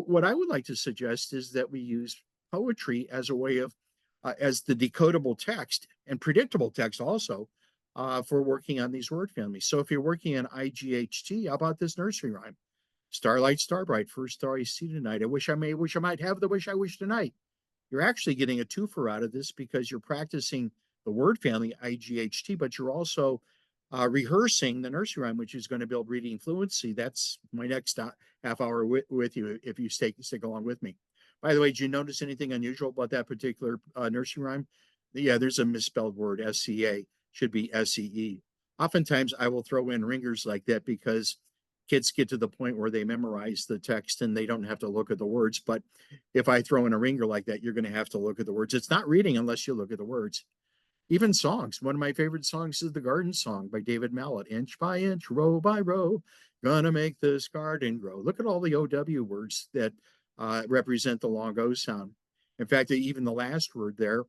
what I would like to suggest is that we use poetry as a way of, as the decodable text and predictable text also for working on these word families. So if you're working on IGHT, how about this nursery rhyme? Starlight, starbright, first star I see tonight. Wish I might have the wish I wish tonight. You're actually getting a twofer out of this because you're practicing the word family IGHT, but you're also rehearsing the nursery rhyme, which is going to build reading fluency. That's my next half hour with you if you stick along with me. By the way, did you notice anything unusual about that particular nursery rhyme? Yeah, there's a misspelled word, SCA, should be SEE. Oftentimes, I will throw in ringers like that because kids get to the point where they memorize the text and they don't have to look at the words. But if I throw in a ringer like that, you're going to have to look at the words. It's not reading unless you look at the words. Even songs. One of my favorite songs is the Garden Song by David Mallet. Inch by inch, row by row, gonna make this garden grow. Look at all the OW words that represent the long O sound. In fact, even the last word there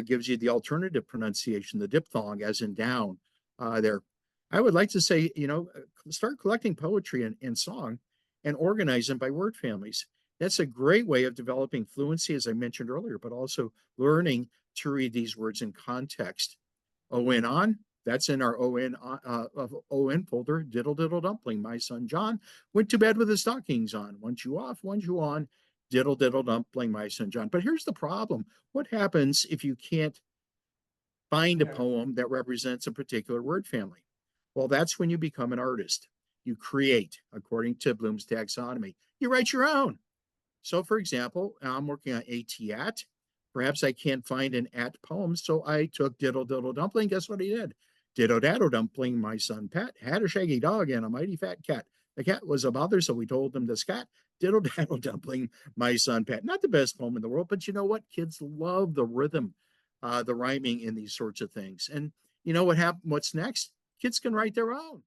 gives you the alternative pronunciation, the diphthong, as in down there. I would like to say, start collecting poetry and song and organize them by word families. That's a great way of developing fluency, as I mentioned earlier, but also learning to read these words in context. ON on, that's in our ON folder. Diddle diddle dumpling, my son John went to bed with his stockings on. Once you off, once you on, diddle diddle dumpling, my son John. But here's the problem. What happens if you can't find a poem that represents a particular word family? Well, that's when you become an artist. You create, according to Bloom's taxonomy. You write your own. So, for example, I'm working on AT-AT. Perhaps I can't find an at poem, so I took Diddle Diddle Dumpling. Guess what he did? Ditto Daddle Dumpling, my son Pat, had a shaggy dog and a mighty fat cat. The cat was a bother, so we told him to scat. Diddle Daddle Dumpling, my son Pat. Not the best poem in the world, but you know what? Kids love the rhythm, the rhyming in these sorts of things. And you know what happened? What's next? Kids can write their own.